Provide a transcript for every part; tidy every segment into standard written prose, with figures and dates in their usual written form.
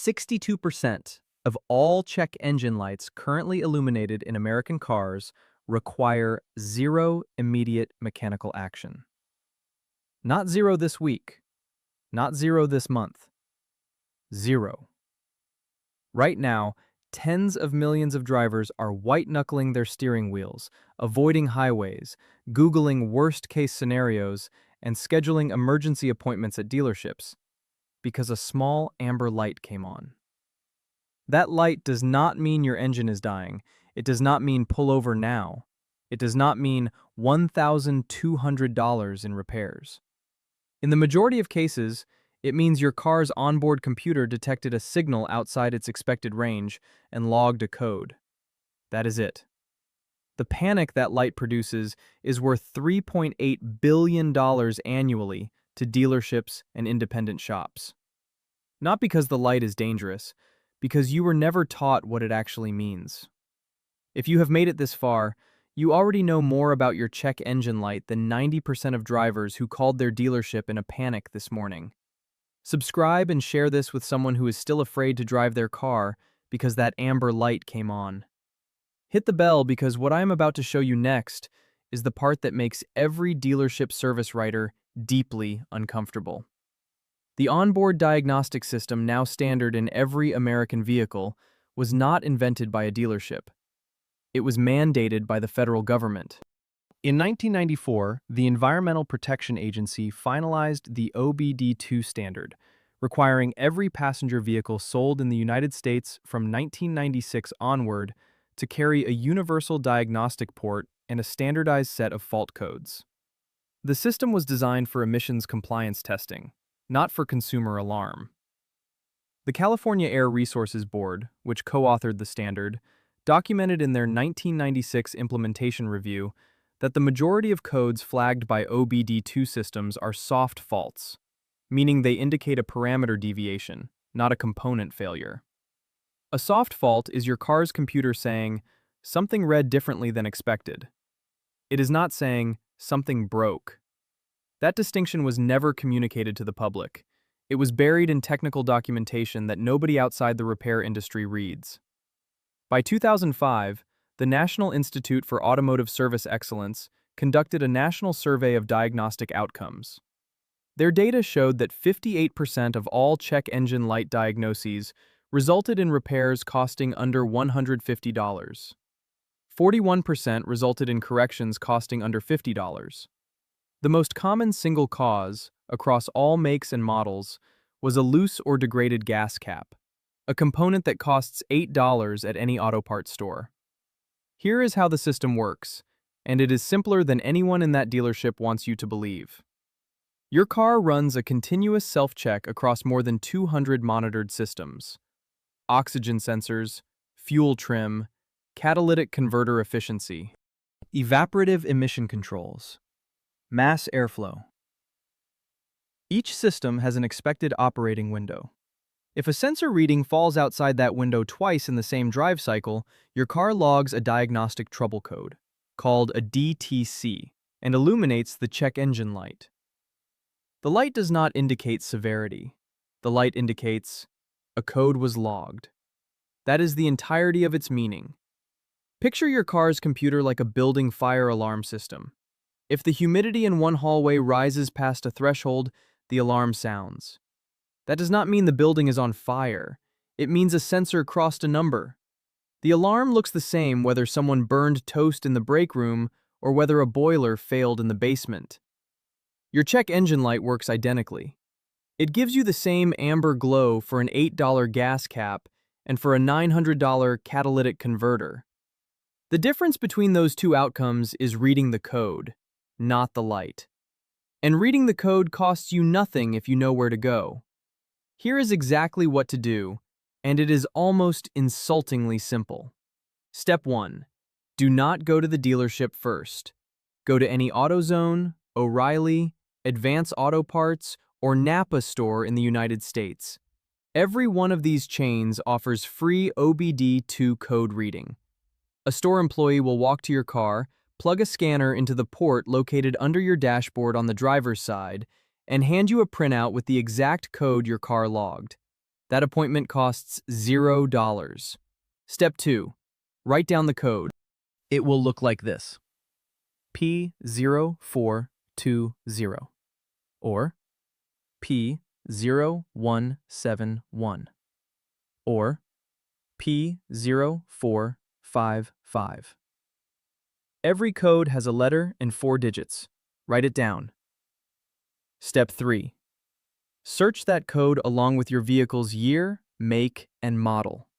62% of all check engine lights currently illuminated in American cars require zero immediate mechanical action. Not zero this week, not zero this month. Zero. Right now, tens of millions of drivers are white-knuckling their steering wheels, avoiding highways, Googling worst-case scenarios, and scheduling emergency appointments at dealerships because a small amber light came on. That light does not mean your engine is dying. It does not mean pull over now. It does not mean $1,200 in repairs. In the majority of cases, it means your car's onboard computer detected a signal outside its expected range and logged a code. That is it. The panic that light produces is worth $3.8 billion annually to dealerships and independent shops. Not because the light is dangerous, because you were never taught what it actually means. If you have made it this far, you already know more about your check engine light than 90% of drivers who called their dealership in a panic this morning. Subscribe and share this with someone who is still afraid to drive their car because that amber light came on. Hit the bell because what I am about to show you next is the part that makes every dealership service writer deeply uncomfortable. The onboard diagnostic system, now standard in every American vehicle, was not invented by a dealership. It was mandated by the federal government. In 1994, the Environmental Protection Agency finalized the OBD-II standard, requiring every passenger vehicle sold in the United States from 1996 onward to carry a universal diagnostic port and a standardized set of fault codes. The system was designed for emissions compliance testing, not for consumer alarm. The California Air Resources Board, which co-authored the standard, documented in their 1996 implementation review that the majority of codes flagged by OBD-II systems are soft faults, meaning they indicate a parameter deviation, not a component failure. A soft fault is your car's computer saying, "Something read differently than expected." It is not saying, "Something broke." That distinction was never communicated to the public. It was buried in technical documentation that nobody outside the repair industry reads. By 2005, the National Institute for Automotive Service Excellence conducted a national survey of diagnostic outcomes. Their data showed that 58% of all check engine light diagnoses resulted in repairs costing under $150. 41% resulted in corrections costing under $50. The most common single cause, across all makes and models, was a loose or degraded gas cap, a component that costs $8 at any auto parts store. Here is how the system works, and it is simpler than anyone in that dealership wants you to believe. Your car runs a continuous self-check across more than 200 monitored systems: oxygen sensors, fuel trim, catalytic converter efficiency, evaporative emission controls, mass airflow. Each system has an expected operating window. If a sensor reading falls outside that window twice in the same drive cycle, your car logs a diagnostic trouble code, called a DTC, and illuminates the check engine light. The light does not indicate severity. The light indicates a code was logged. That is the entirety of its meaning. Picture your car's computer like a building fire alarm system. If the humidity in one hallway rises past a threshold, the alarm sounds. That does not mean the building is on fire. It means a sensor crossed a number. The alarm looks the same whether someone burned toast in the break room or whether a boiler failed in the basement. Your check engine light works identically. It gives you the same amber glow for an $8 gas cap and for a $900 catalytic converter. The difference between those two outcomes is reading the code, not the light. And reading the code costs you nothing if you know where to go. Here is exactly what to do, and it is almost insultingly simple. Step 1. Do not go to the dealership first. Go to any AutoZone, O'Reilly, Advance Auto Parts, or Napa store in the United States. Every one of these chains offers free OBD-II code reading. A store employee will walk to your car, plug a scanner into the port located under your dashboard on the driver's side, and hand you a printout with the exact code your car logged. That appointment costs $0. Step 2. Write down the code. It will look like this: P0420 or P0171 or P0455. Every code has a letter and 4 digits. Write it down. Step 3. Search that code along with your vehicle's year, make, and model.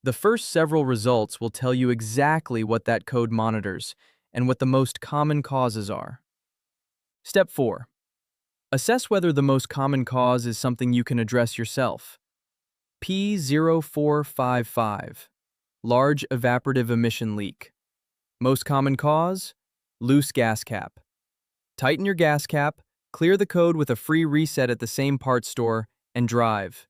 The first several results will tell you exactly what that code monitors and what the most common causes are. Step 4. Assess whether the most common cause is something you can address yourself. P0455, large evaporative emission leak. Most common cause? Loose gas cap. Tighten your gas cap, clear the code with a free reset at the same parts store, and drive.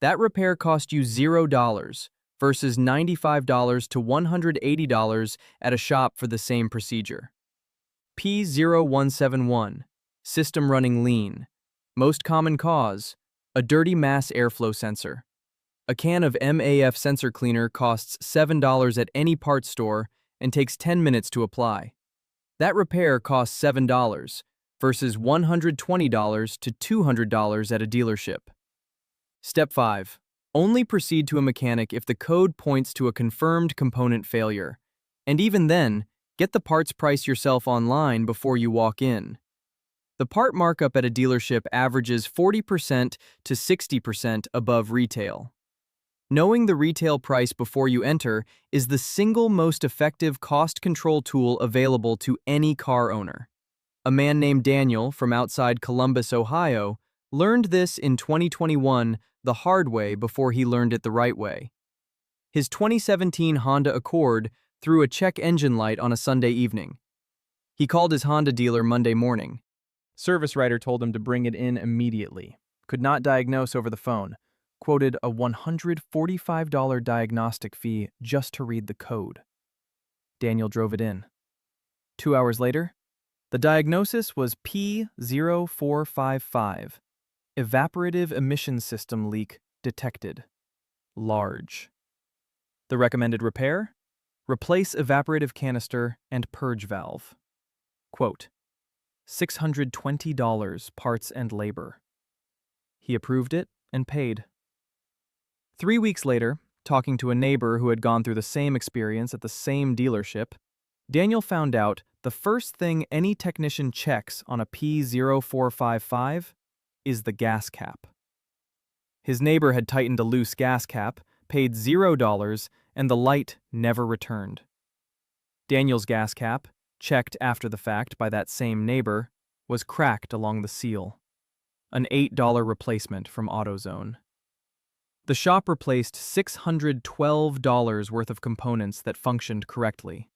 That repair cost you $0 versus $95 to $180 at a shop for the same procedure. P0171, system running lean. Most common cause? A dirty mass airflow sensor. A can of MAF sensor cleaner costs $7 at any parts store and takes 10 minutes to apply. That repair costs $7 versus $120 to $200 at a dealership. Step 5. Only proceed to a mechanic if the code points to a confirmed component failure. And even then, get the parts price yourself online before you walk in. The part markup at a dealership averages 40% to 60% above retail. Knowing the retail price before you enter is the single most effective cost control tool available to any car owner. A man named Daniel from outside Columbus, Ohio, learned this in 2021 the hard way before he learned it the right way. His 2017 Honda Accord threw a check engine light on a Sunday evening. He called his Honda dealer Monday morning. Service writer told him to bring it in immediately. Could not diagnose over the phone. Quoted a $145 diagnostic fee just to read the code. Daniel drove it in. 2 hours later, the diagnosis was P0455, evaporative emission system leak detected, large. The recommended repair? Replace evaporative canister and purge valve. Quote, $620 parts and labor. He approved it and paid. 3 weeks later, talking to a neighbor who had gone through the same experience at the same dealership, Daniel found out the first thing any technician checks on a P0455 is the gas cap. His neighbor had tightened a loose gas cap, paid $0, and the light never returned. Daniel's gas cap, checked after the fact by that same neighbor, was cracked along the seal. An $8 replacement from AutoZone. The shop replaced $612 worth of components that functioned correctly.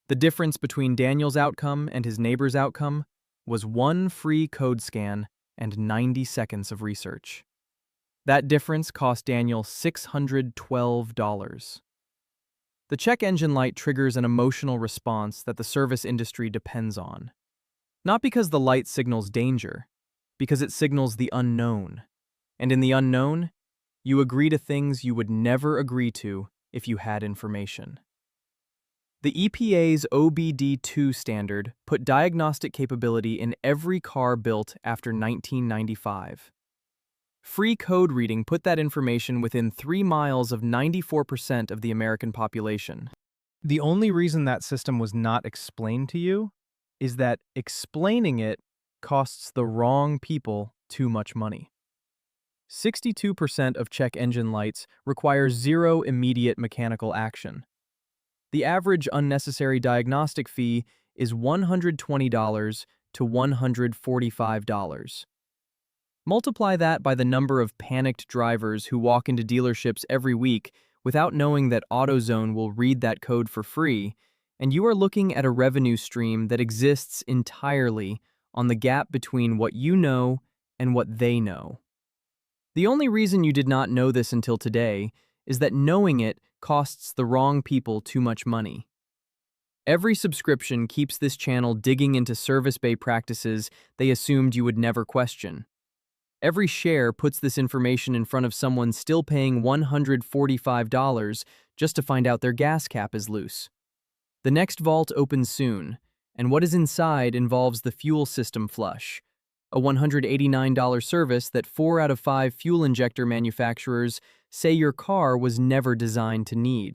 The difference between Daniel's outcome and his neighbor's outcome was 1 free code scan and 90 seconds of research. That difference cost Daniel $612. The check engine light triggers an emotional response that the service industry depends on. Not because the light signals danger, because it signals the unknown. And in the unknown, you agree to things you would never agree to if you had information. The EPA's OBD-II standard put diagnostic capability in every car built after 1995. Free code reading put that information within 3 miles of 94% of the American population. The only reason that system was not explained to you is that explaining it costs the wrong people too much money. 62% of check engine lights require 0 immediate mechanical action. The average unnecessary diagnostic fee is $120 to $145. Multiply that by the number of panicked drivers who walk into dealerships every week without knowing that AutoZone will read that code for free, and you are looking at a revenue stream that exists entirely on the gap between what you know and what they know. The only reason you did not know this until today is that knowing it costs the wrong people too much money. Every subscription keeps this channel digging into service bay practices they assumed you would never question. Every share puts this information in front of someone still paying $145 just to find out their gas cap is loose. The next vault opens soon, and what is inside involves the fuel system flush, a $189 service that 4 out of 5 fuel injector manufacturers say your car was never designed to need.